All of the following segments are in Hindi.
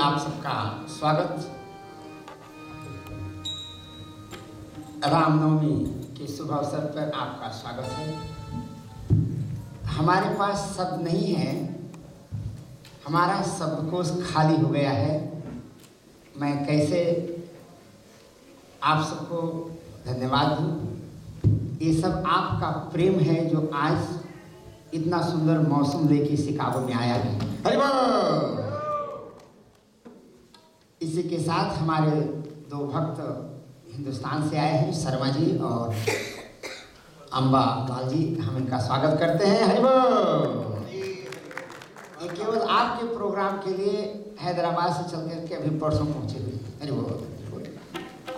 आप सबका स्वागत। रामनवमी के शुभ अवसर पर आपका स्वागत है। हमारे पास शब्द नहीं है, हमारा शब्दकोश खाली हो गया है। मैं कैसे आप सबको धन्यवाद दूं। ये सब आपका प्रेम है जो आज इतना सुंदर मौसम लेके शिकागो में आया है। हरि बोल। इसी के साथ हमारे दो भक्त हिंदुस्तान से आए हैं, शर्मा जी और अम्बा लाल जी। हम इनका स्वागत करते हैं। हरि बोल। ये केवल आपके प्रोग्राम के लिए हैदराबाद से चल करके अभी परसों पहुंचे हुए। हरि बोल।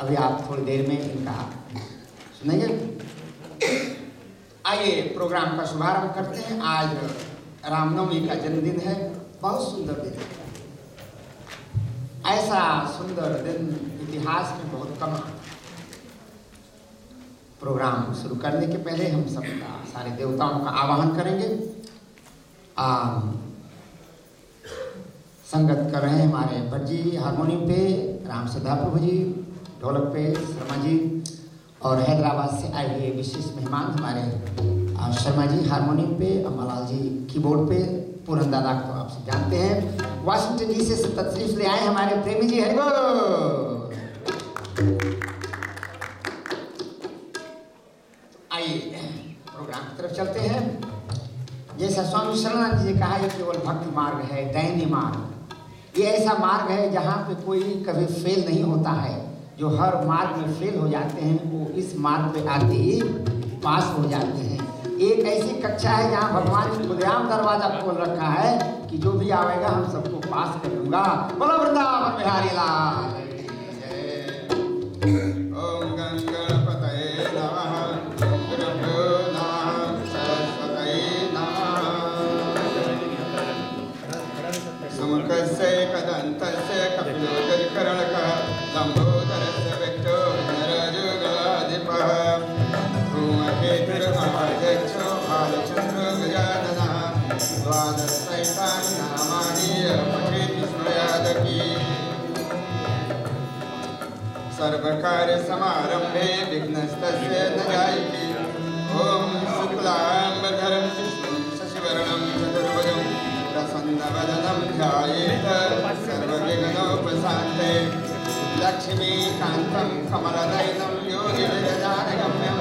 अभी आप थोड़ी देर में इनका सुनेंगे। आइए प्रोग्राम का शुभारंभ करते हैं। आज रामनवमी का जन्मदिन है, बहुत सुंदर दिन है। ऐसा सुंदर दिन इतिहास में बहुत कम आता है। प्रोग्राम शुरू करने के पहले हम सबका सारे देवताओं का आवाहन करेंगे। संगत कर रहे हैं हमारे भट्ट जी हारमोनियम पे, राम सिद्धा प्रभु जी ढोलक पे, शर्मा जी और हैदराबाद से आए हुए विशेष मेहमान हमारे शर्मा जी हारमोनियम पे, अम्बालाल जी कीबोर्ड पे, पूरन दादा को आप सब जानते हैं। वाशिंगटन डीसी से तशरीफ ले आए हमारे प्रेमी जी। हरि बोल। आइए प्रोग्राम की तरफ चलते हैं। जैसा स्वामी शरणानंद जी ने कहा, ये केवल भक्ति मार्ग है, दैन्य मार्ग। ये ऐसा मार्ग है जहाँ पे कोई कभी फेल नहीं होता है। जो हर मार्ग में फेल हो जाते हैं वो इस मार्ग पे आते ही पास हो जाते हैं। एक ऐसी कक्षा है जहाँ भगवान ने खुलेआम दरवाजा खोल रखा है कि जो भी आएगा हम सबको पास कर दूंगा। बोलो वृंदावन बिहारी लाल। ओम गंगणपतये नमः, गुरुभ्यो नमः, सरस्वतये नमः। सुमुखस्य कदन्तस्य कपिलो गजकर्णकः, लम्बोदरस्य विष्टो नरजुगलाधिपः, धूमकेतुर्गणाध्यक्षो बालचन्द्रो गजाननः, द्वादशैतानि नामानि पठेत् विष्णुयादपि। सर्वकार्य समारंभे विघ्नस्तस्य न जायते। ओम शुक्लांबरधरं विष्णुं शशिवर्णं चतुर्भुजं प्रसन्नवदनं ध्यायेत् सर्वविघ्नोपशान्तये। लक्ष्मीकान्तं कमलनयनं योगिविरजानगम्यं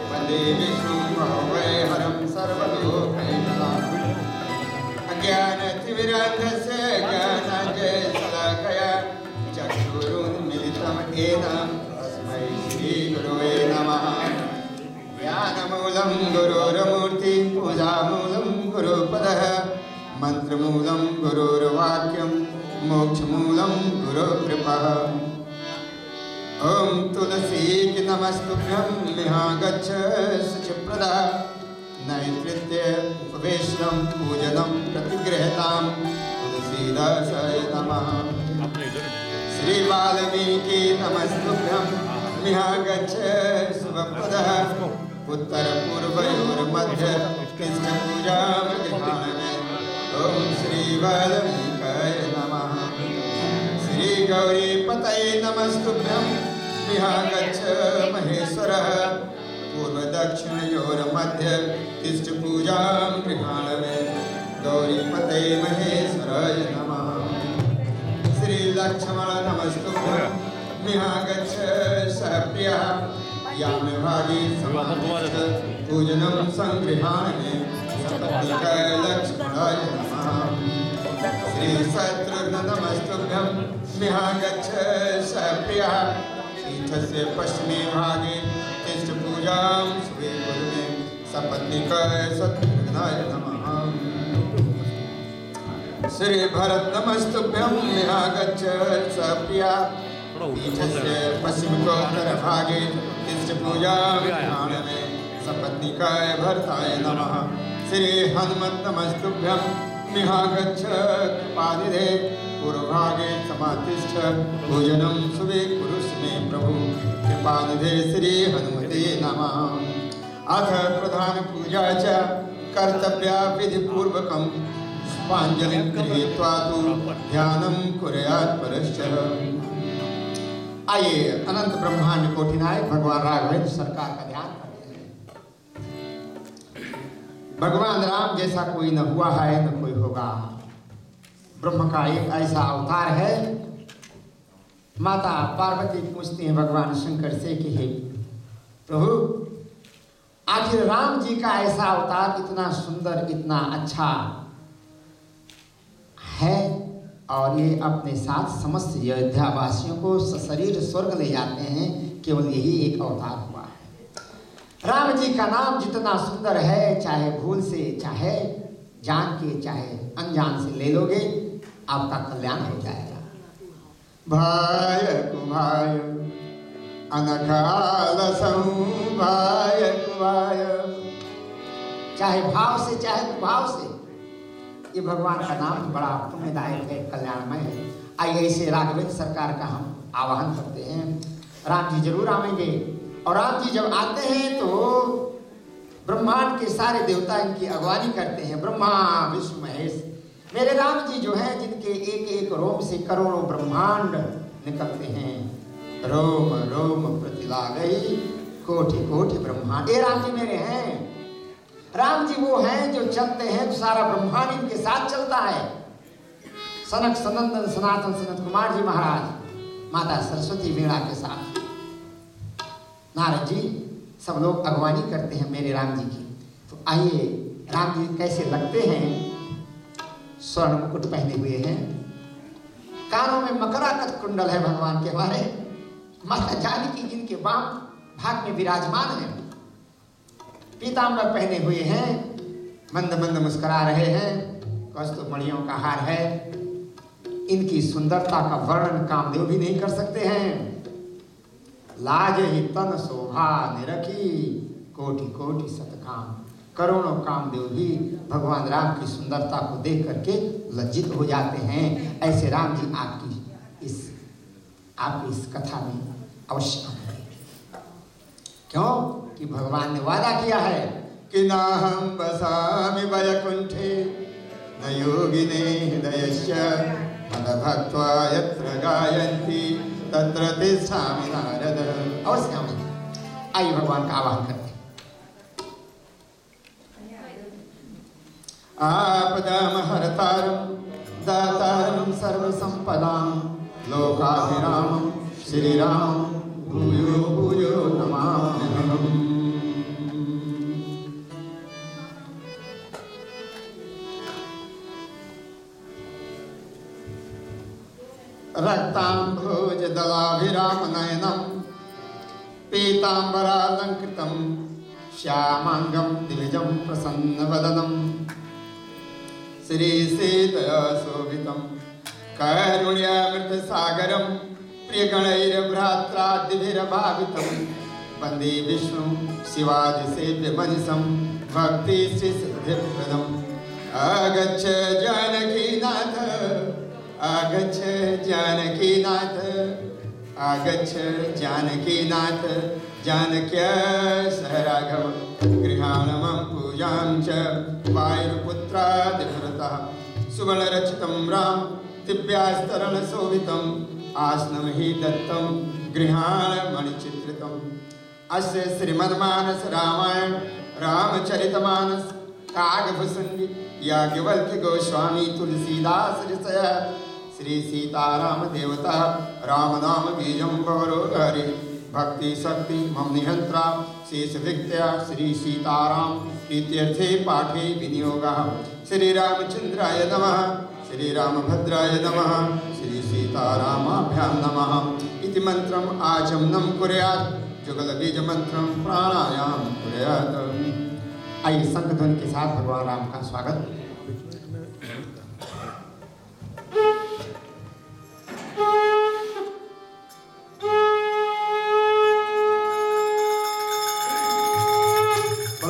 वन्दे विष्णुं भवभयहरं सर्वलोकैकनाथं। अज्ञानतिमिरान्धस्य ज्ञानाञ्जनशलाकया चक्षुरुन्मिलितं येन तस्मै श्रीगुरवे नमः। ज्ञानमूलं गुरोर्मूर्ति, पूजामूलं गुरुपदः, मन्त्रमूलं गुरोर्वाक्यं, मोक्षमूलं गुरुकृपः। ॐ तुलसीकी नमस्तुभ्यं मिहागच्छ शुचिप्रदा, नैतृत्य उपवेशनं पूजनं प्रतिगृहतां तुलसीदासाय नमः। श्री वाल्मीकि नमस्तुभ्यं मिहागच्छ शुभप्रदः, उत्तरपूर्वयोर्मध्ये तिष्ठ पूजां गृहाणमे। ॐ श्री वाल्मीकाय नमः। श्री गौरीपतये नमस्तुभ्यं मिहागच्छ महेश्वरः, पूर्वदक्षिणयोर्मध्ये तिष्ठ पूजां गृहाणमे। गौरीपतये महेश्वराय नमः। श्री लक्ष्मण नमस्तुभ्यं मिहागच्छ सप्रियः, याम्यभागे समाधिस्थ पूजनं संगृहाणमे। सपत्नीकाय लक्ष्मणाय नमः। श्री शत्रुघ्न नमस्तुभ्यं मिहागच्छ सप्रियः, पीठस्य पश्चिमे भागे तिष्ठ पूजां शुभे कुरुमे। सपत्नीकाय शत्रुघ्नाय नमः। श्री भरत नमस्तुभ्यं मिहागच्छ सप्रिया, पीठस्य पश्चिमोत्तरभागे तिष्ठ पूजां गृहाणमे। सपत्नीकाय भरताय नमः। श्री हनुमत नमस्तुभ्यं मिहागच्छ कृपानिधे, पूर्वभागे समातिष्ठ पूजनं शुभे कुरुष्मे प्रभु। कृपानिधे श्री हनुमते नमः। अथ प्रधान पूजा च कर्तव्या विधिपूर्वकं पांजलिं गृहीत्वा तु ध्यानं कुर्यात् परश्चः। आइए अनंत ब्रह्मांड कोटि नायक भगवान राघवेंद्र सरकार का ध्यान करते हैं। भगवान राम जैसा कोई न हुआ है न कोई होगा। ब्रह्म का एक ऐसा अवतार है। माता पार्वती पूछती हैं भगवान शंकर से कि हे प्रभु, आखिर राम जी का ऐसा अवतार इतना सुंदर इतना अच्छा है और ये अपने साथ समस्त अयोध्या वासियों को सशरीर स्वर्ग ले जाते हैं, केवल यही एक अवतार हुआ है। राम जी का नाम जितना सुंदर है, चाहे भूल से चाहे जान के चाहे अनजान से ले लोगे, आपका कल्याण हो जाएगा। भाय कुभाय अनकालसं भाय कुभाय, चाहे भाव से चाहे कुभाव से, ये भगवान का नाम बड़ा पुण्यदायक है, कल्याणमय है। आइए इसे राघवेंद्र सरकार का हम आवाहन करते हैं। राम जी जरूर आएंगे और राम जी जब आते हैं तो ब्रह्मांड के सारे देवता इनकी अगवानी करते हैं। ब्रह्मा विष्णु महेश मेरे राम जी जो हैं, जिनके एक एक रोम से करोड़ों ब्रह्मांड निकलते हैं। रोम रोम प्रतिलागई कोटि कोटि ब्रह्मांड, ये राम जी मेरे हैं। राम जी वो हैं जो चलते हैं तो सारा ब्रह्मांड इनके साथ चलता है। सनक सनंदन सनातन सनत कुमार जी महाराज, माता सरस्वती वीणा के साथ, नारद जी सब लोग अगवानी करते हैं मेरे राम जी की। तो आइए राम जी कैसे लगते हैं। स्वर्ण मुकुट पहने हुए हैं, कानों में मकराकत कुंडल है भगवान के हमारे। माता जानकी जिनके बाम भाग में विराजमान है, पीताम्बर पहने हुए हैं, मंद मंद मुस्कुरा रहे हैं, कौस्तुभ मणियों का हार है। इनकी सुंदरता का वर्णन कामदेव भी नहीं कर सकते हैं। लाज ही तन शोभा निरखी कोटि कोटि सतकाम, करोड़ों कामदेव भी भगवान राम की सुंदरता को देख करके लज्जित हो जाते हैं। ऐसे राम जी आपकी इस कथा में अवश्य आएंगे। क्यों कि भगवान ने वादा किया है कि नाहं वसामि वैकुंठे न योगिने हृदयस्य मदभक्त्वा यत्र गायन्ति तत्र तिष्ठामि नारद। अवश्य आएंगे। आइए भगवान का आवाहन करते हैं। आपदामहर्तारं दातारं सर्वसंपदां लोकाभिरामं श्रीरामं भूयो भूयो नमाम्यहम्। रक्ताम्भोजदलाभिरामनयनं पीताम्बरालङ्कृतं श्यामाङ्गं द्विजं प्रसन्नवदनं श्रीसीतया शोभितं कारुण्यामृतसागरं प्रियगणैर्भ्रात्रादिभिरभावितं वन्दे विष्णु शिवादिसेव्यमनिशं भक्तिश्रीसिद्धिप्रदम्। आगच्छ जानकीनाथ आगच्छ जानकीनाथ आगच्छ जानकीनाथ जानक्या सह राघव गृहाणमं पूजां च वायुपुत्रादिभृतः सुवर्णरचितं राम दिव्यास्तरणशोभितम् आसनं हि दत्तं गृहाणमणिचित्रितम्। अस्य श्रीमद्मानस रामायण रामचरितमानस कागभूषण याज्ञवल्क्य गोस्वामी तुलसीदास ऋषय श्री सीताराम देवता राम नाम बीजं गौरवहरि भक्ति शक्ति मम निहंत्रा शेष विक्त्या श्री सीताराम प्रीत्यर्थे पाठे विनियोगः। श्री रामचंद्राय नमः, श्री रामभद्राय नमः, श्री सीतारामाभ्यां नमः इति मंत्रम आचमनं कुर्यात् जुगल बीज मंत्रम प्राणायाम कुर्यात्। आइए संग ध्वनि के साथ भगवान राम का स्वागत।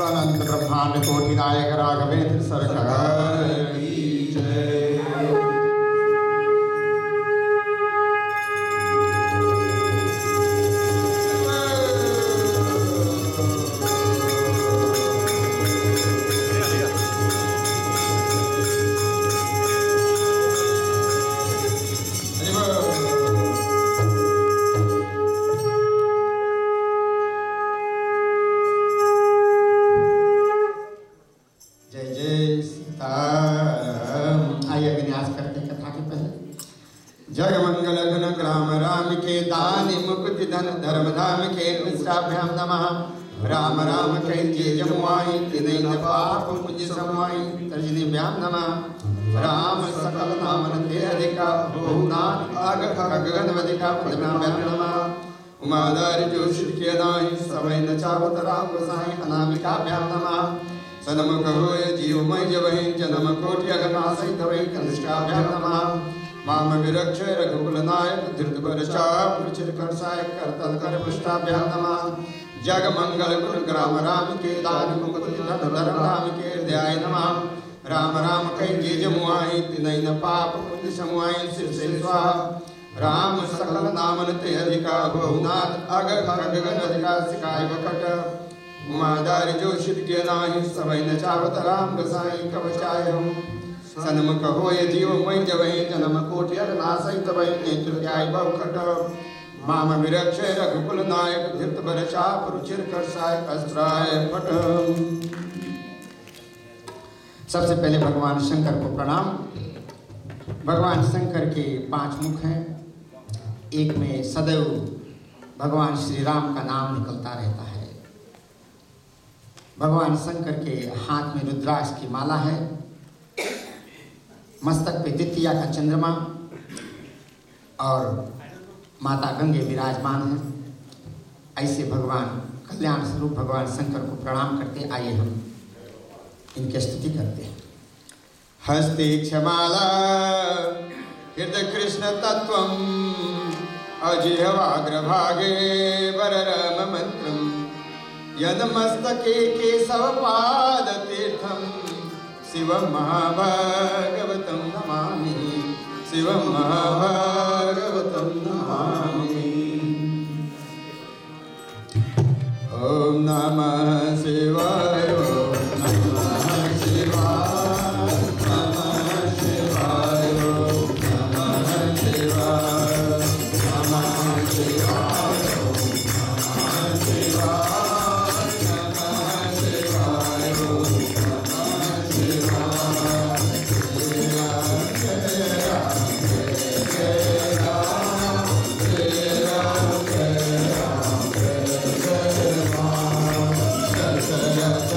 अनंत ब्रह्मांड कोटि नायक राघवेंद्र सरकार की जय। जग मंगल गुण ग्राम राम के दानि मुक्ति धन धर्म धाम के निष्ठाभ्याम नमः राम राम कह जे जमुआई तिनैन पाप पुण्य समाई तर्जनीभ्याम नमः राम सकल नामन ते अधिका बहुनाथ अग गगन वदिका वंदनाभ्याम नमः उमादार जो सिद्ध के नाहि सवै न चावत राम गोसाई अनामिकाभ्याम नमः सनमुख होय जीवमय जवहि जन्म कोटि अगनासै तवै कनिष्ठाभ्याम नमः माम विरक्ष रघुकुल नायक धृत वर्षा पुरचिर करसाय करतल कर पुष्टाभ्याम नमः जग मंगल गुण ग्राम राम के दान मुक्ति धन धर्म राम के हृदयाय नमः राम राम कह जे जमुआई तिनैन पाप पुण्य समुआई सिर से स्वाहा राम सकल नामन ते अधिका बहुनाथ अग गगन अधिका सिकाय बकट उमादार जो सिद्ध के नाहि सवै न चावत राम गोसाई कवचाय हम सन्मुख होय जीव मय जवहि जन्म कोटि अगनासै तवै नेत्र ध्याय बहुकट माम विरक्ष रघुकुल नायक धृत वर्षा पुरुचिर करसाय अस्त्राय फट। सबसे पहले भगवान शंकर को प्रणाम। भगवान शंकर के 5 मुख हैं, एक में सदैव भगवान श्री राम का नाम निकलता रहता है। भगवान शंकर के हाथ में रुद्राक्ष की माला है, मस्तक पे द्वितीया का चंद्रमा और माता गंगे विराजमान है। ऐसे भगवान कल्याण स्वरूप भगवान शंकर को प्रणाम करते आइए हम इनकी स्तुति करते हैं। हस्ते क्षमाला हृदय कृष्ण तत्वम अजिह्वाग्रभागे वररम मंत्रम यदमस्तके केशव पाद तीर्थम शिवं महाभागवतं नमामि शिवं महाभागवतं नमामि। ओम नमः शिवाय ओम नमः शिवाय नमः शिवाय ओम नमः शिवाय नमः शिवाय ओम नमः शिवाय नमः शिवाय ओम Yeah.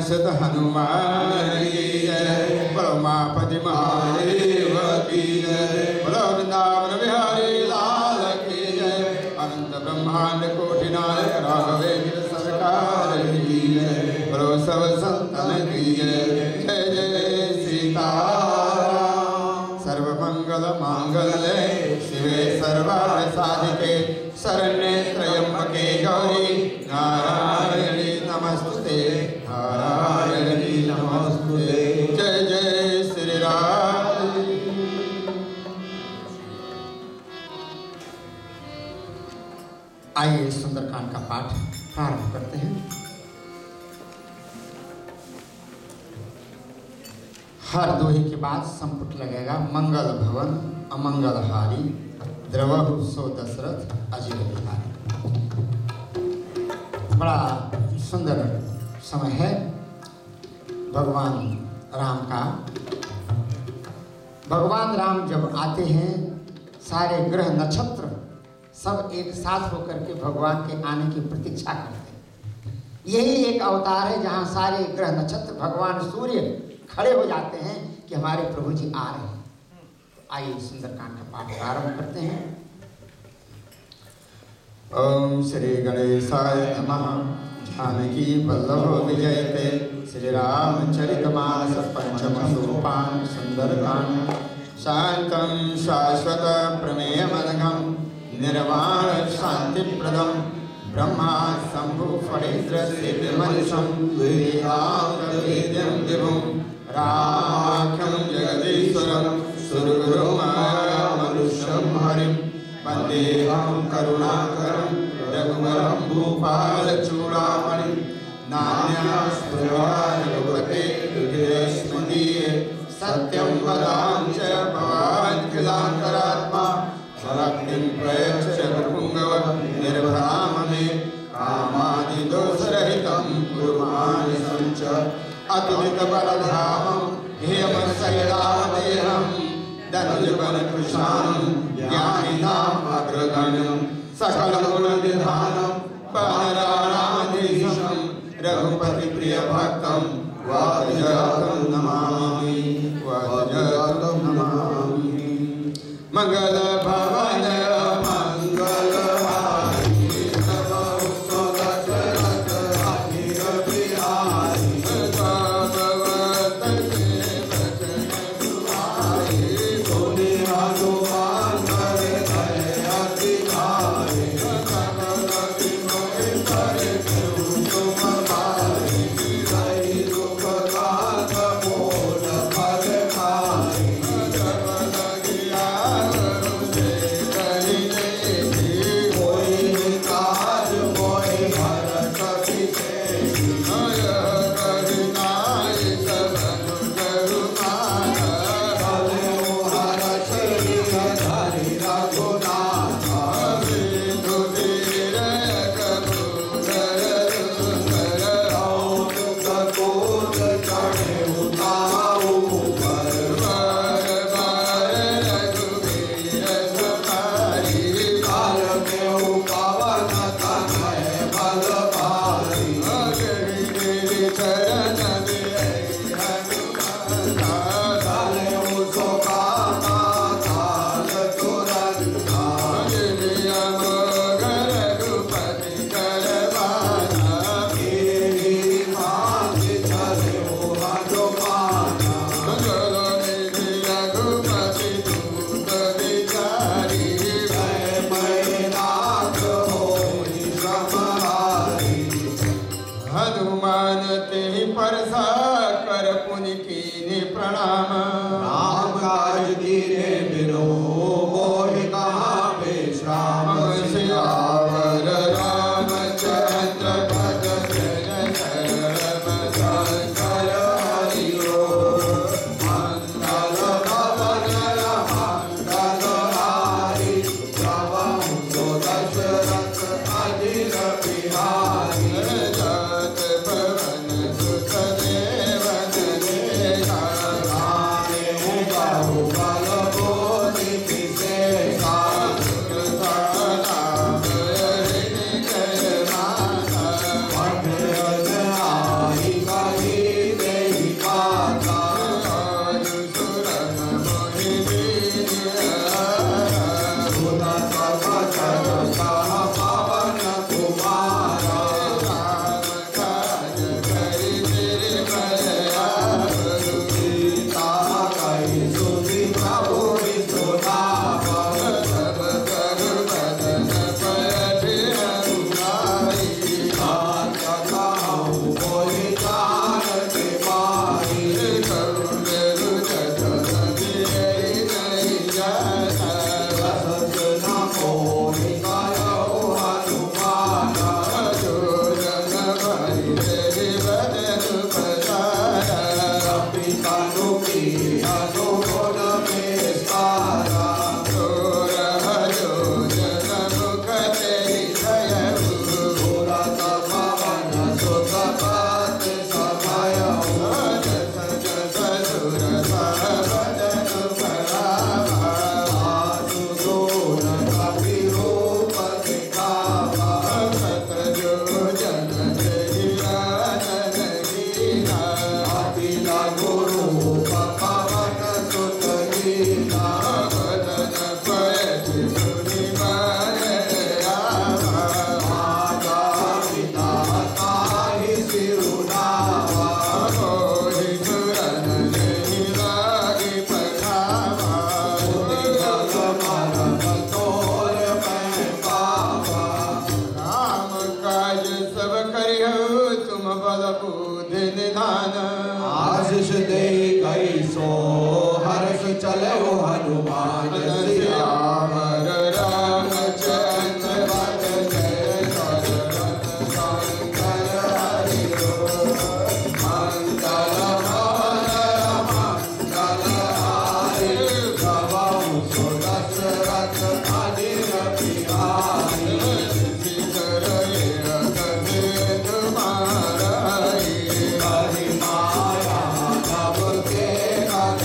सुत हनुमान की जय। बोलो उमापति महादेव की जय। बोलो वृंदावन बिहारी लाल की जय। अनंत ब्रह्मांड कोटि नायक राघवेंद्र सरकार की जय। बोलो सब संतन की जय। जय जय सीताराम। सर्वमंगल मांगल्ये शिवे सर्वार्थ साधिके शरण्ये त्र्यंबके गौरी नारायणी नमस्तुते नारायणी नमस्तुते। जय जय श्री राम। आइए सुंदरकांड का पाठ प्रारंभ करते हैं। हर दोहे के बाद संपुट लगेगा। मंगल भवन अमंगल हारी द्रवहु सो दशरथ अजीर बिहारी। बड़ा सुंदर समय है भगवान राम का। भगवान राम जब आते हैं सारे ग्रह नक्षत्र सब एक साथ होकर के भगवान के आने की प्रतीक्षा करते हैं। यही एक अवतार है जहाँ सारे ग्रह नक्षत्र भगवान सूर्य खड़े हो जाते हैं कि हमारे प्रभु जी आ रहे हैं। आइए सुंदरकांड का पाठ प्रारंभ करते हैं। ओम श्री गणेशाय नमः। जानकी वल्लभ विजयते श्री रामचरितमानस पंचम सोपान सुंदरकांड। शांतं शाश्वत प्रमेयमनघं निर्वाण शांतिप्रदं ब्रह्मा शंभु फणीन्द्र सिद्धिमनिशं वेदांत वेद्यं विभुं रामाख्यं जगदीश्वरं सुरगुरुं मनुष्यं हरिं वन्देऽहं करुणाकरं रघुवरं भूपालचूडामणिं। नान्यास्पृहा रघुपते हृदयस्मदीये सत्यं वदामि च भवान् किलान्तरात्मा। भक्तिं प्रयच्छ भृङ्गव निर्भराम मे कामादिदोषरहितं कुर्मानिशं च अतुलितबलधामं हेमशैलावदेहं धनुजबलकृशानं ज्ञानिनाम् अग्रगण्यं सकलगुणनिधानं वानराणामधीशं रघुपतिप्रियभक्तं वादिजातं नमामि वादिजातं नमामि। मंगल भवन मंगल हारी प्रभु सो दशरथ अधीर बिहारी। भगवत के वचन सुहाई सुनि हनुमान करे भय अधिकारी। सकल विमोहि करे तुम भारी रही दुख दाता निधान आशीष दे गई सो हर्ष चलो हनुमान श्यामर रामचंद्र भज जय सरवत शंकर हरि मंगल हारी गवाऊ सो दशरथ अनिल बिहारी हरि माया नभ के नद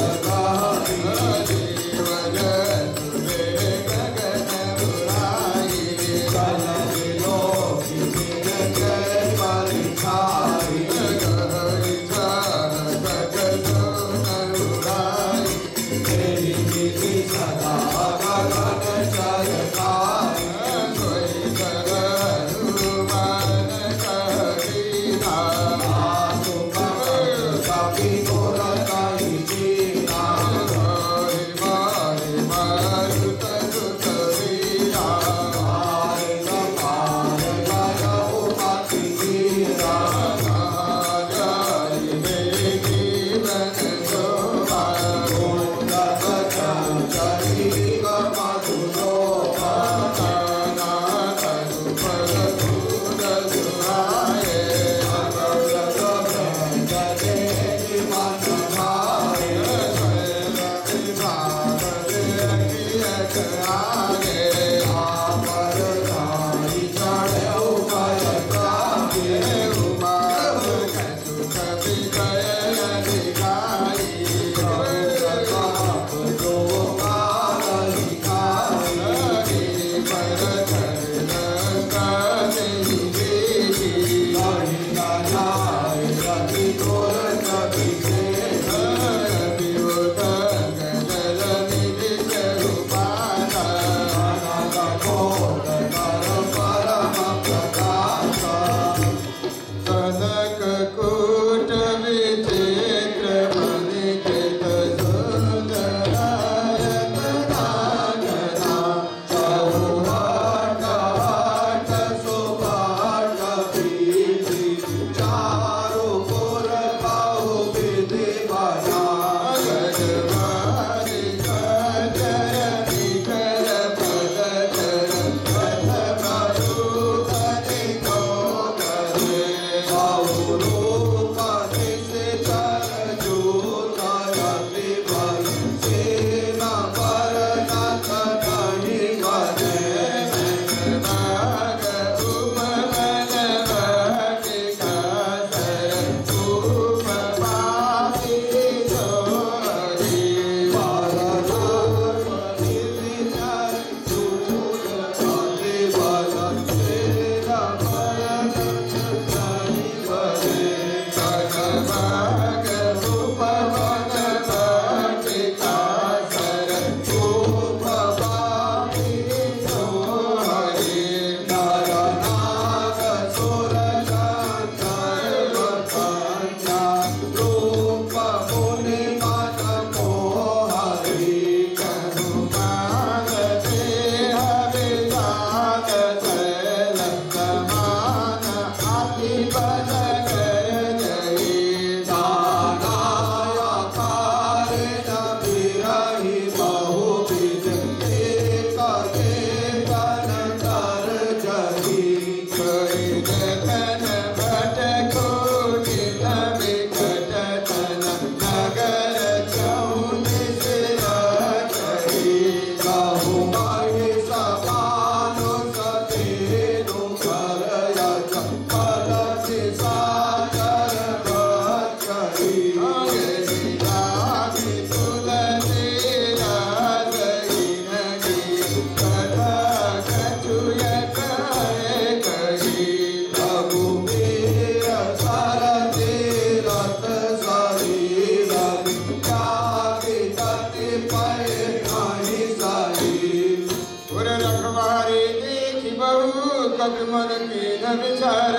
कटमन की न विचार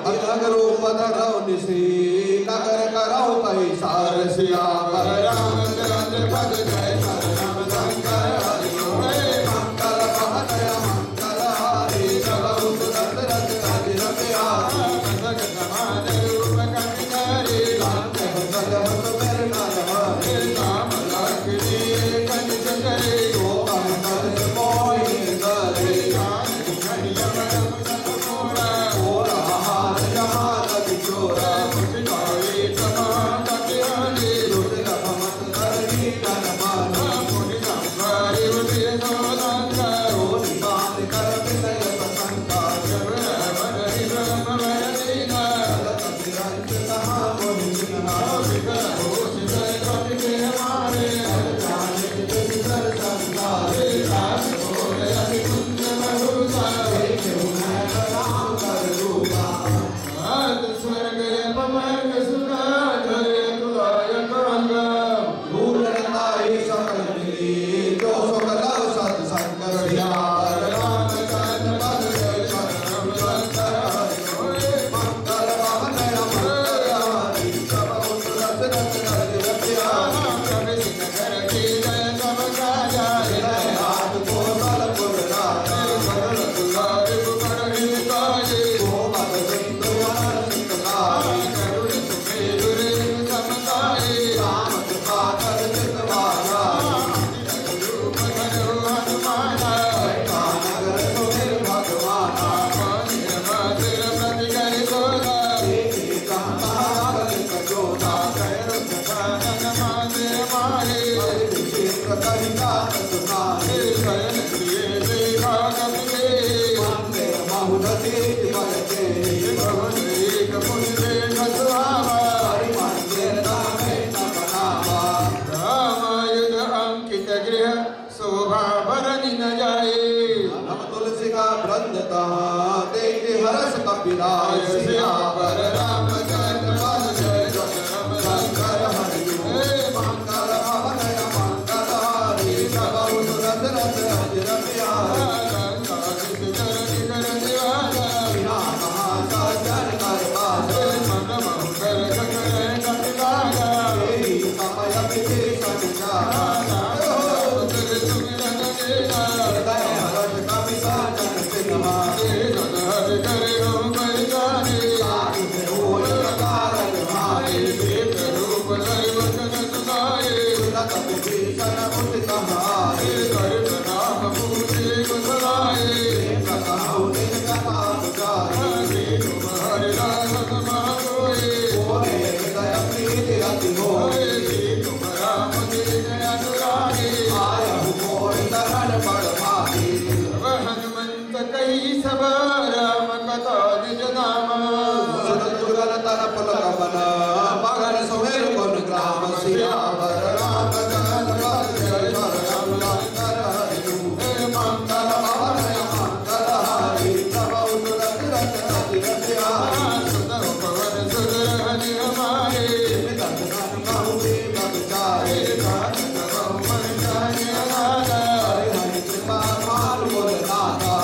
अधरो पधरो निसी नगर करो तई सार सियावर रामचंद्र पद जय राम शंकर हरि मंगल महनय मंगल हारी सब सुरत रत रति रति समान रूप बहुनती बलके एक पुण्य सुहावा हरिमंदिर नामे न बनावा रामायुध अंकित गृह शोभा भरनी न जाए नम तुलसी का वृंदता देखते हरस कपिलाय सियावर रामचंद्र पद जय जय शंकर हरि मंगल भवन मंगल हरि प्रभु सुरत रत रज रम्या बिना महासाजन कर पास तेरी समय विशेषण जाना हृदय हर्ष कवि साजन सिन्हा साधु से होय कारण मारे सुनत विभीषण उचित हमारे कहो दिन कथा बुझाए मोरे हृदय प्रीति अति मोरे आया मोर शरण बड़ भाई हनुमंत कई सब राम कथा निज नाम सुनत जुगल तन पुलक बन मगन सुमेर गुण ग्राम सियावर रामचंद्र पद जय जय शंकर हरि मंगल भवन मंगल हरि प्रभु सुरत रत रति रत्या पवन सुंदर हरि हमारे दर्शन कहु देव विचारे हरि हरि कृपा मार मोर नाथा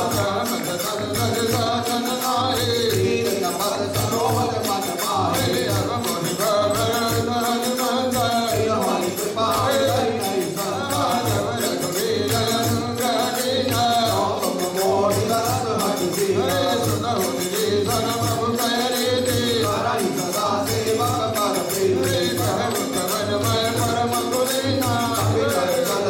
तीर नमन सरोवर मन माहे हरि कृपा हरि हरि संत मोहि रस हरि हरि सदा सेवक कर प्रेम कल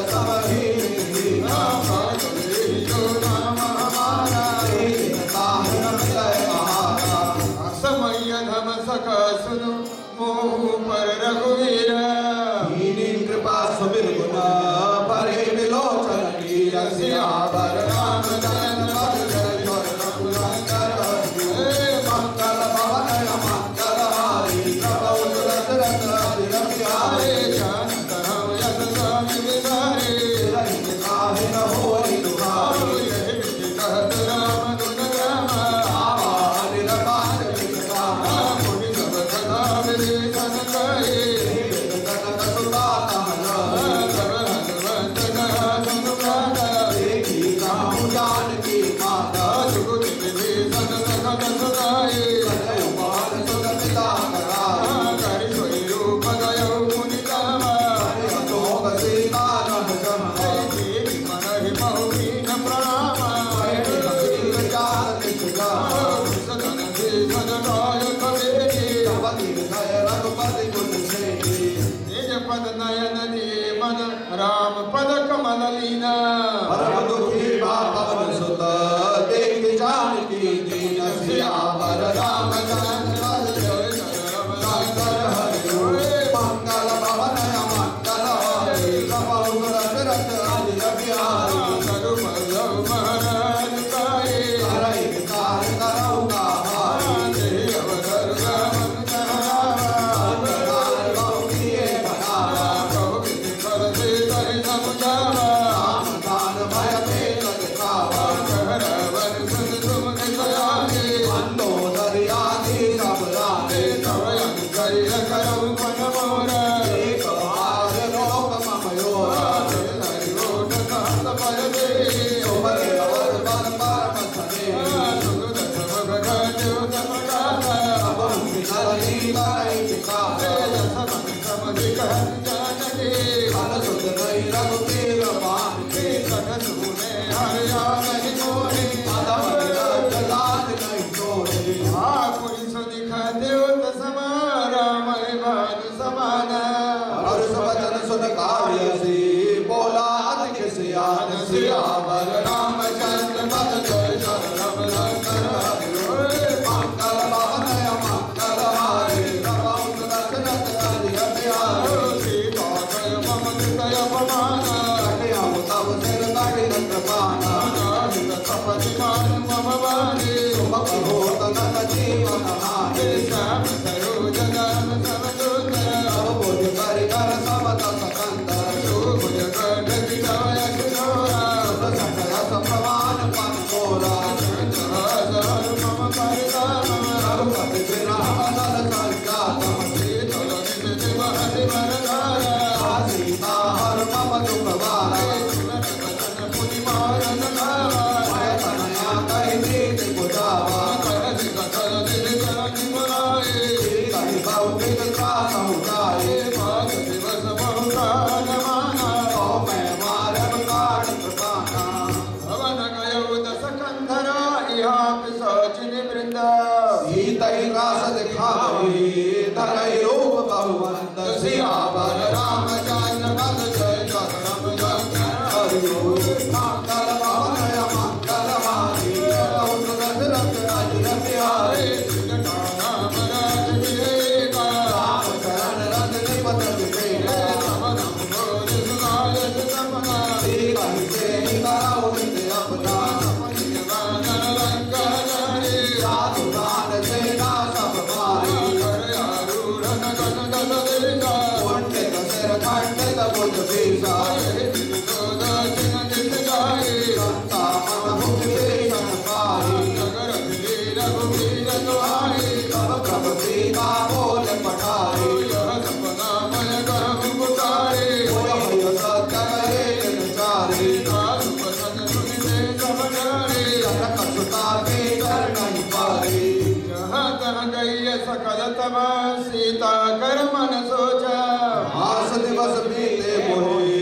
समहि समय धम सका सुनु मोह पर रघुवीर कृपा सुमिर गुण परे विलोचन नीर सियावर रामचंद्र पद जय जय रघुनंदन हरि मंगल भवन मंगल हरि प्रभु सुरत रत रति रम्या जानत हम यस स्वामी विचारे रहित काहे न होई दुहाई कहत राम गुण गामा आवा निरपार विश्राम मुनि सब सदा विवेचन कहे कनक सुता तहन सब हनुमंत कहा समुद्राता देखी राम जानकी माता जुगुति विभीषण सखत सुनाए सजय पाल सुत पिता करा करि सोई रूप गयो मुनि कामा अशोक सीता नभ जमा देवी मनहि बहुदीन प्रणामा कबीर चार निष्ठा सदन भीषण गायक बेटी भगवती विजय रघुपति गुण सेवी निज पद नयन दिए मन राम पद कमल लीना परम दुखी पवन सुत देख जानकी दीन सियावर रामचंद्र पद जय जय शंकर हरि मंगल भवन मंगल हरि प्रभु सुरत रत रति रम्या सदु पल्लव महाराज काए हरि विकार करौ गाहाई देहि अवधर रामन चढ़ावा अंतराल बहु किए बनावा कहो किति कर दे तहि समुझावा राम दान भय में लग खावा कहरावन सुन तुम निकलागे मंदोदरी आदि सब रामे तव अनुग्रह करौ मन मोरा एक बार लोक ममयोरा हरि ओट कहत पय दे सुबह अवर बल परम सने सुगत सब भगत तमगाता अब विनर लीलाई पिकारे समन समधि कहत जानके मन सुत नहीं रघुवीर मान के कथ सुने हरिया नहीं मोहे अदम विरज लाज नहीं तोड़े पुरुष दिखा देव समा राम भानु समाना और सबजन सुन कार्य से बोला अधिक सियान सियावर रामचंद्र पद जय जय रघुनंदन हरि मंगल भवन मंगल हरि प्रभु सुरत रत रति रम्या सीता जय मम कृतय अपमाना कटिया तब सिर कठिन कृपाना सपति मान मम वाणी हो तनत जीवन हानि श्याम सरोज नयन सब सुंदर बोध करि कर समत सकंदर शोभुज कंठ विजय किशोरा सकल सप्रमाण पन मोरा मम परिदान रघुपति बिना अनल संजातम शीतल निज महति वरदारा सीता हर मम दुख वारा पुनि मारन धारा मैं तनया कहि दीति बुझावा कहि कथन दिल चरण मुराए कहि बहुविध त्रास उठाए भाग दिवस बहुकाल माना तो मैं मारन काट कृपाना भवन गयो दस कंधरा यहाँ पिशाचिन वृंद सीतहि रास दिखाई धरहि रूप बहुवंत सियावर रामचंद्र पद जय करम हरि ओम मंगल भवन मंगल हारी बहुत दशरथ राज बिहारी नाम राज विवेका राम शरण रजनी पद विवेका भवन भोज सुनायक सपना कहि से कराओ नित्य अपना वानर लंका जाने साधु दान सेना सब मारी कर आरूढ़ नगन दस दिशा पंडित सिर खंडित बुध भीषा दक्षिण दिश जाए संता मन भुज भीषण पारी नगर दिल्ली रघुवीर दुआरे तब प्रभ सीता बोल पठारी यह सपना मैं कहूँ पुकारे भय सत्य कहे निचारी साधु वचन सुनि दे सब जाने जनक सुता के चरण पारी जहाँ तहाँ गई सकल तब सीता कर मन सोचा आस दिवस बीते मोहे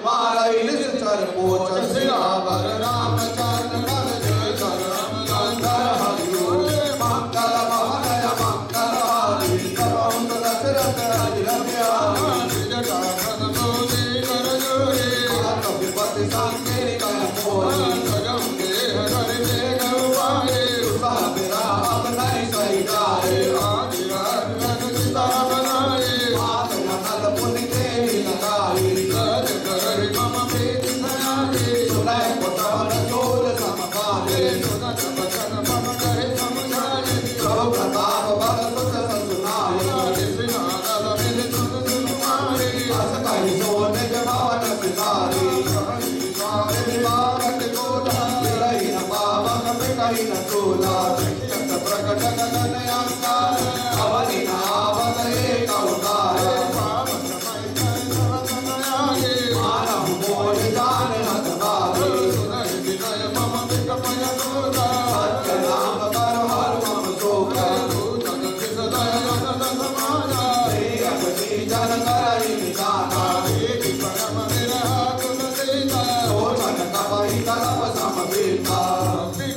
मारई निश्चर पोच सियावर रामचंद्र पद जय करम गंधर हरि ओम मंगल भवन मंगल हारी बहुत दशरथ राज बिहारी जटाधन मोदी कर जोरे विपति संगे कर मोरी गजम देह कर देख उपाये सब राम नहीं सही जाए आदि रघुनाथ सीता बनाए मात मनल पुनि देवी लगाई सज कर मम प्रीति सयाने सुनय पुतवन चोर समकाले सुनत वचन मम कहे समझाए प्रभु प्रताप बल सुत ससुनाए सिनादल मिल सुन सुकुमारे अस कहि सो निज भवन सिधारी विवाहत कोटा विरही न पावक मिटहि न चोला सत प्रकट गगन अंकार अवनि नावत एक अवतार मानव मोर जान हत बारी सत्य नाम कर हर मम शोक श्री जन करहि निदाना सोचन कपहि कलप समवेता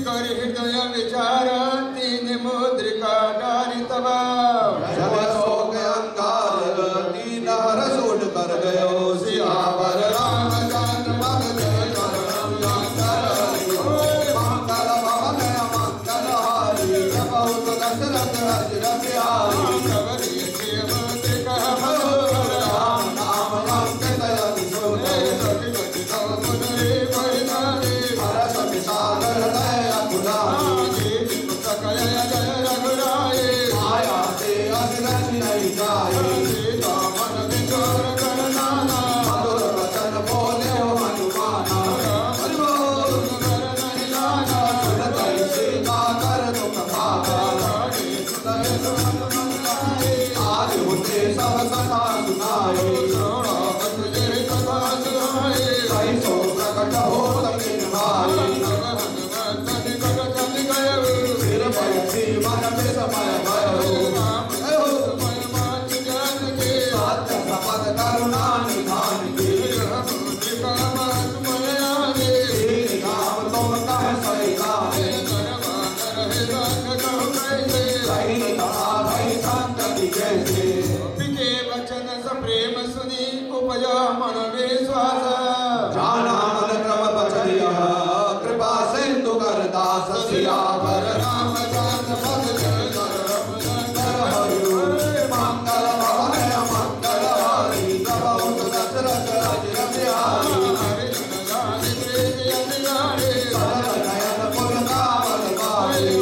हृदय विचार तीन मुद्रिका डारी तब जब शोक अंगार दीन हर सूट कर गयो सियावर रामचंद्र पद जय करम गंधर हरि ओम मंगल भवन मंगल हारी बहुत दशरथ राज बिहारी राम नाम अंकित अति सुंदर हरस विशाल हृदय अकुलानी माया से असरस नहीं जाए मधुर वचन बोले हो हनुमाना हरि बोल सुनत ही सीता कर दुख भागा आज होते सब कथा सुनाए कहीं सो प्रकट हो सकिन भाई फिर भयसी मन में समय भयो सत्य शपथ करुणा निधान की श्री राम तुम कह सही गाने सही कहा भई संतति जैसे वचन स प्रेम सुनी उपजा मन विश्वास जाना मन क्रम बचरिया कृपा सिंधु कर दास सियावर रामचंद्र पद जय करम गंधर हरि ओम मंगल भवन मंगल हारी बहुत दशरथ राज बिहारी सरल नयन पुर कामल बारी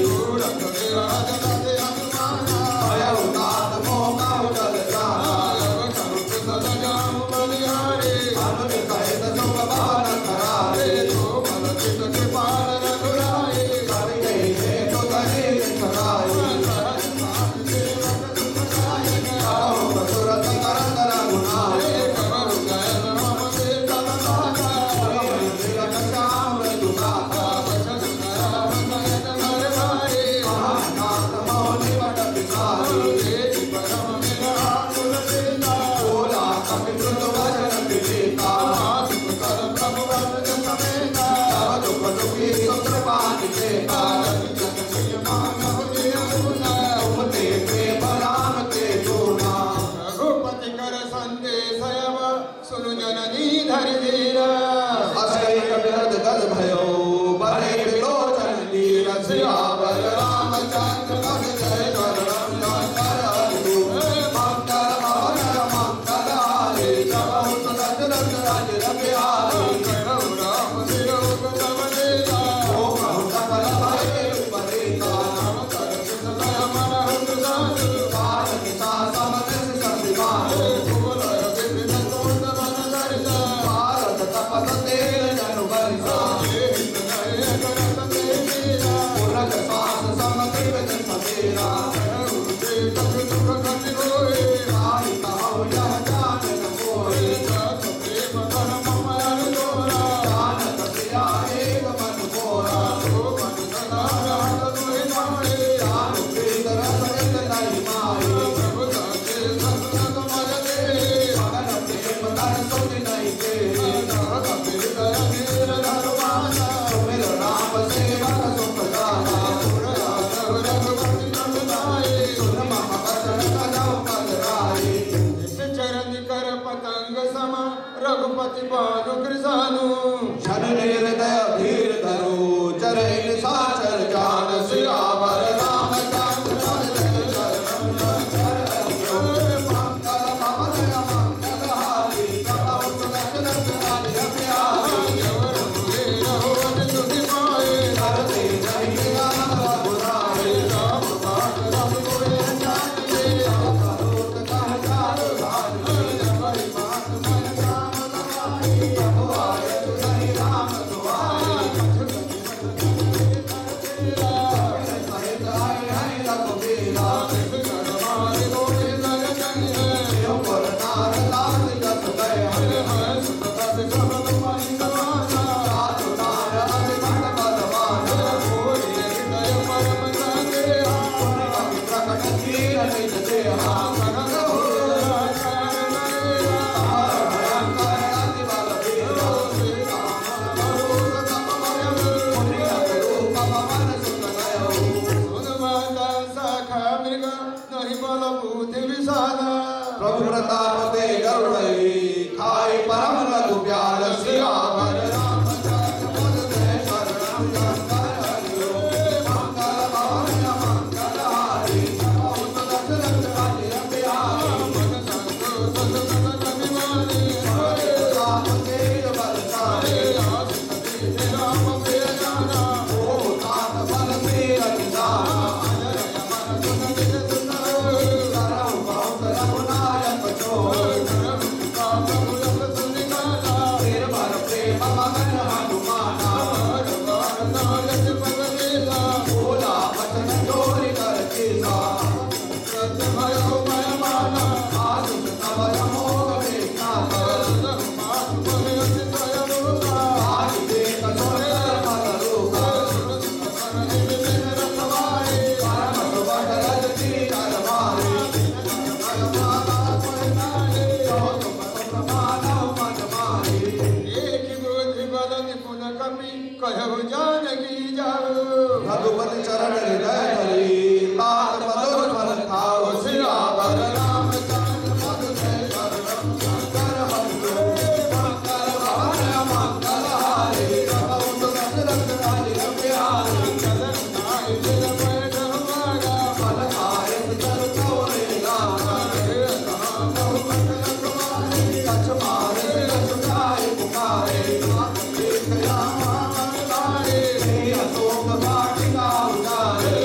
रघुपति बानु कृसानु शरण हृदय धीर धरो चरण साचर जान सियावर रामचंद्र पद जय शरणम मंगल भवन मंगल हारी कपौ दशरथ राज प्यारी रघुवर तुझ पाए करते जय राम रघुराई राम बात रघु कोई जाने अवतारों कह चार भाई जबरी बात मन राम लगाई प्रभु आए तुझहि राम दुआई सहित आए हैं रघुबीरा मारे गोरे लग गए यो पर नार लाल जस गए हैं सुत सब तुम्हारी समाना साधु नार अति मन बलवाना कोई हृदय परम जागे कवि प्रकट कीर निज देहा कनक हो भयंकर अति बल वीरा रूप पवन सुत गयो प्रभु प्रताप ते गरुड़ई खाई परम रघु प्यार सियावर रामचंद्र पद जय शरणम शंकर हरिओ मंगल भवन मंगल हारी कपौ दशरथ राज प्यारी मन संतोष सतत अभिमानी हरे राम तेज बलशाली आसित राम प्रिय जाना ओ तात बल तेज निदाना रघुपति चरण हृदय धरी पाद मधुर फल खाओ सियावर रामचंद्र पद जय शरणम शंकर हरिओ मंगल भवन मंगल हारी कपौ दशरथ राज प्यारी चरण आए दिल बैठ हमारा फल आए चल तोरे लागा कहु मंगल तुम्हारे कछ मारे कछ जाए पुकारे एक राम अशोक वाटिका उजारे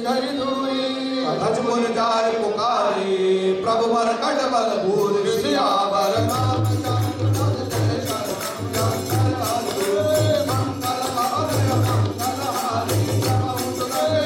धरि धूरी अधज गुण जाय पुकारी प्रभु वर कट बल भूर सियावर रामचंद्र पद जय शरण मंगल भवन मंगल हारी प्रभु सुदय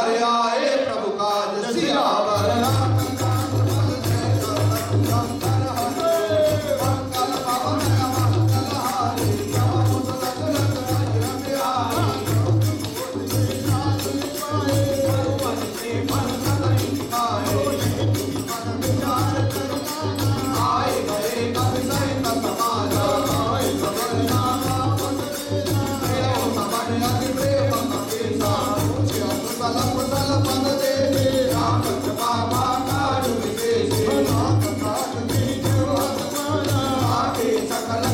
कर आए प्रभु काज सियावर रामचंद्र पद जय शंकर हरे मंगल भवन मंगल हारी राम दशरथ राज बिहारी आए गए कब सहित समाजा आए सबन नाम अति प्रेम कपीसा कुशल कुशल पद देवे राम कृपा काजु विशेष नाथ काज दीजो हनुमाना आगे सकल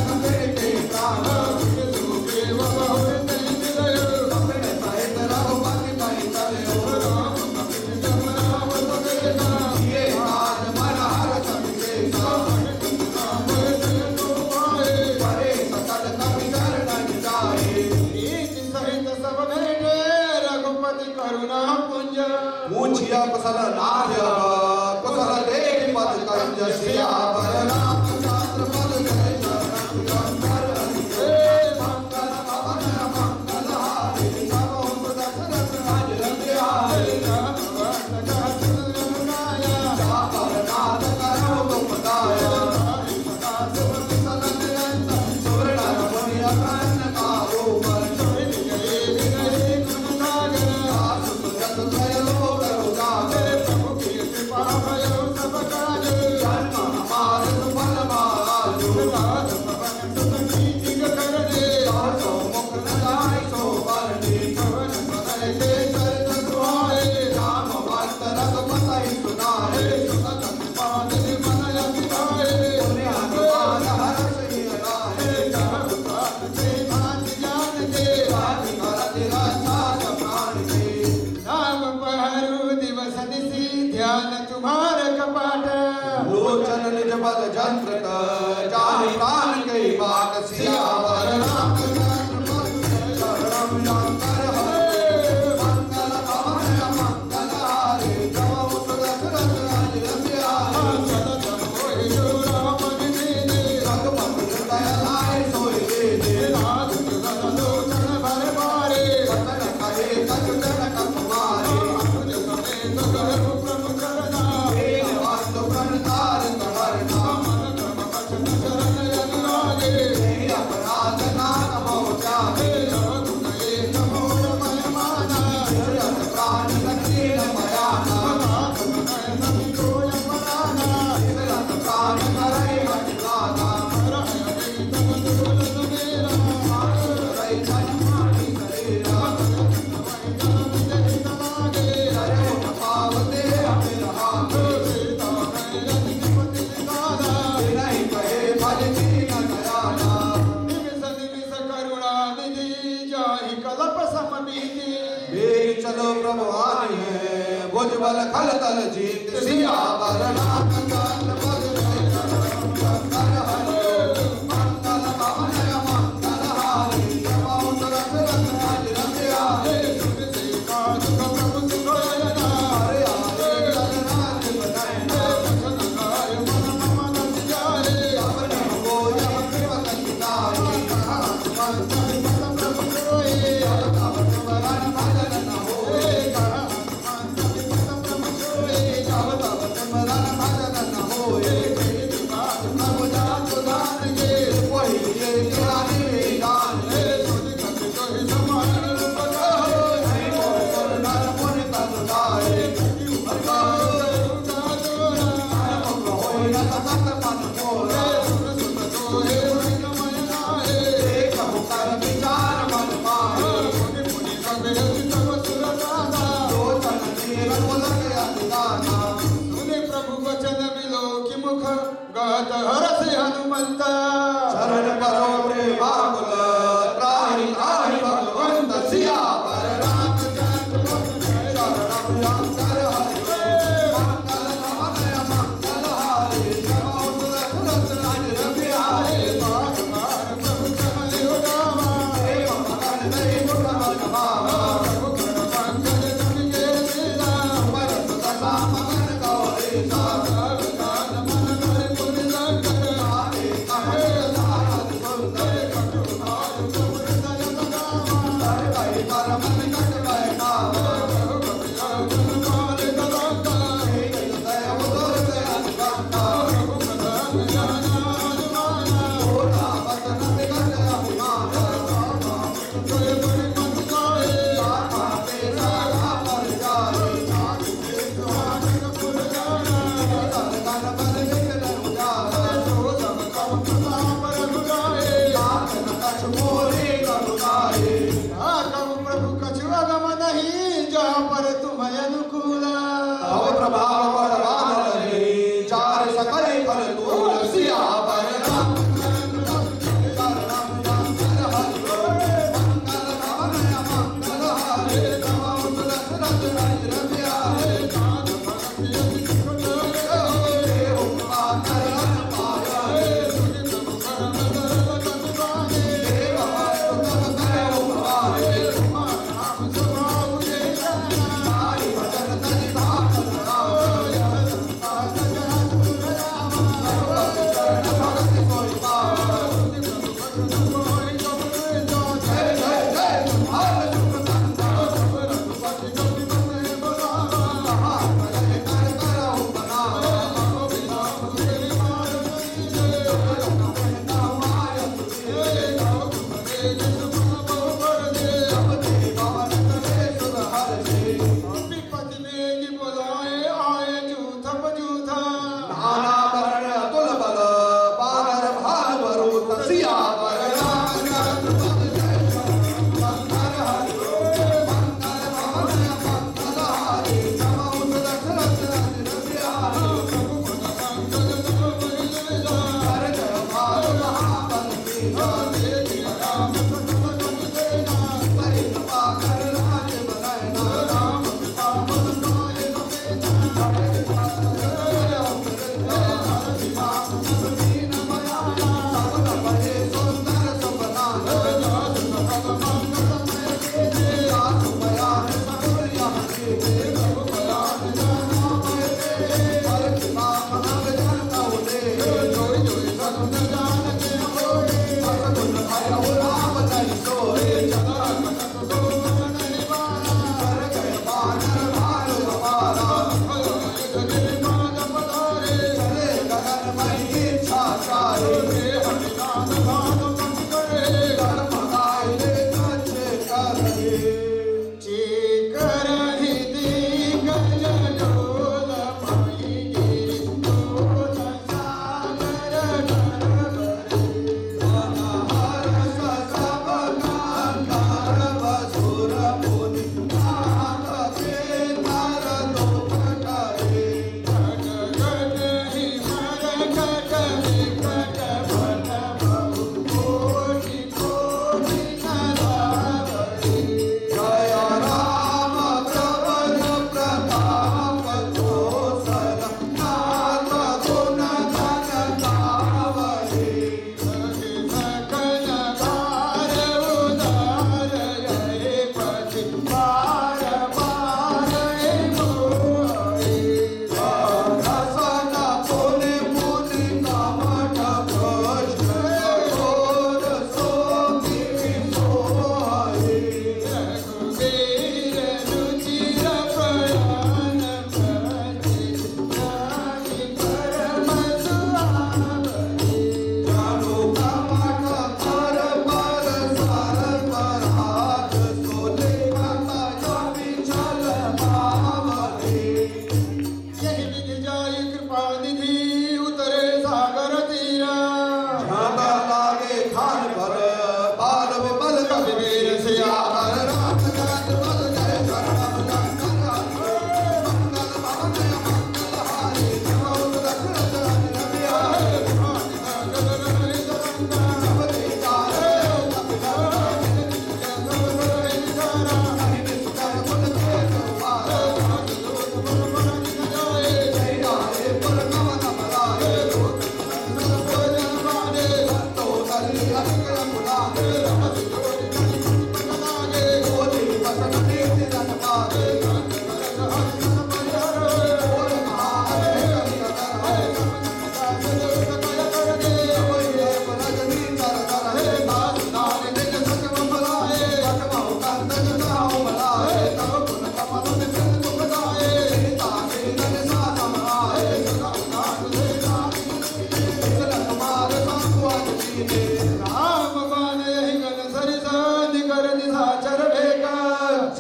के प्राण सुखे बहु निलय अपने सहित रघुपति कहि चले राम कपि जम राम सवेदा ये काज मन हर सविशेषा परे सकल कपि चरण जाए सहित सब भेटे रघुपति करुणा पुंज मूछिया कुशल नार्य कुशल देव पद कंज सियावर रामचंद्र पद जय शंकर मंगल भवन मंगल हारी राम दशरथ राज बिहारी जापर नाथ करो गुपदाया सुवर्ण रमणीय कर्ण कारो लोचन निज बल जंत्र जाहि प्राण के बाट सियावर रामचंद्र पद जय शंकर हरे मंगल भवन मंगल हारी राम दशरथ राज बिहारी रघुपति हृदय लाए सोई दे लोचन भर मारे वचन कहे कछुतन कप मारे चलो प्रभु आनी है भुजबल खल तल जीत सियावर रामचंद्र पद जय शंकर हरे मंगल भवन मंगल हारी राम दशरथ राज बिहारी प्रभु सुखयना हरे आए जन राज बनाए मन जारे अपने हो जब कृपा कितारी प्रभु सोए वरण भजन न हरस हनुमंत शरण करो प्रेमाकुल त्राहि त्राहि भगवंत सियावर रामचंद्र पद जय शंकर हरे मंगल भवन मंगल हारी राम दशरथ राज बिहारी प्रभु चमले उदामा देव मगन नहीं गुण भावा पंकज जमिके सीता परस दशा मगन गौरी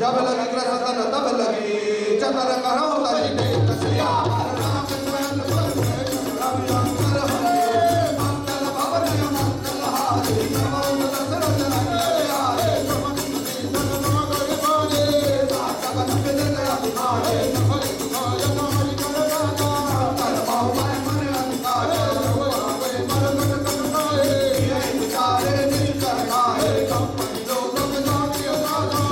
जब लगी ग्रसन तब लगी चतर करो तरी के कसिया राम चंद्र राम शंकर हरे मंगल भवन मंगल हारी नमो दशरथ नंदया हे सातवन विदन अभिमाने नमः शिवाय नमः करदाता कर बहुमय मन अधिकारे वे मन मन करताए ये विचारे नहीं करना है कंपनी लोग जाति दादा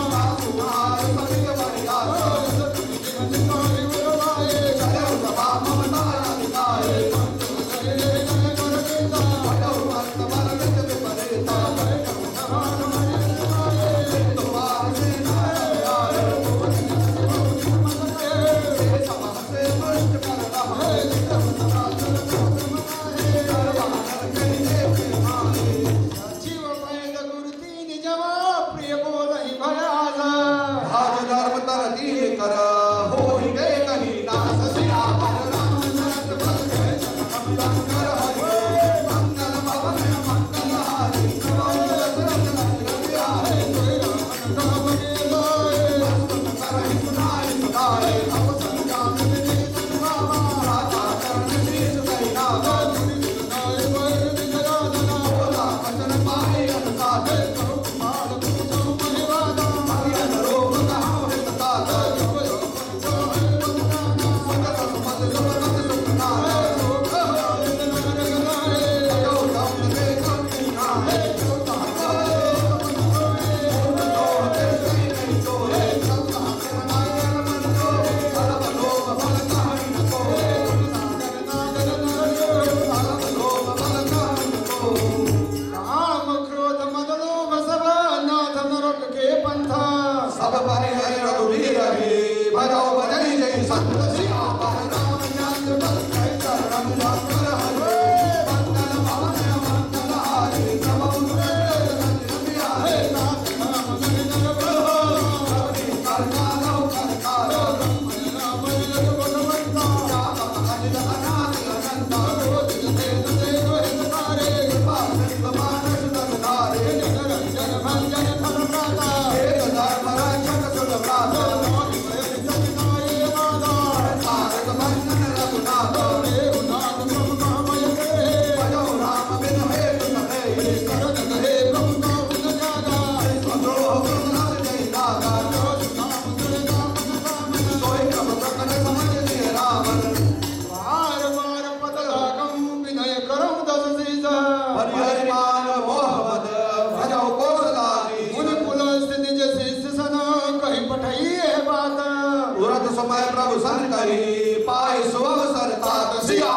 सुहार सभी बढ़िया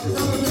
Thank you.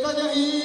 सजही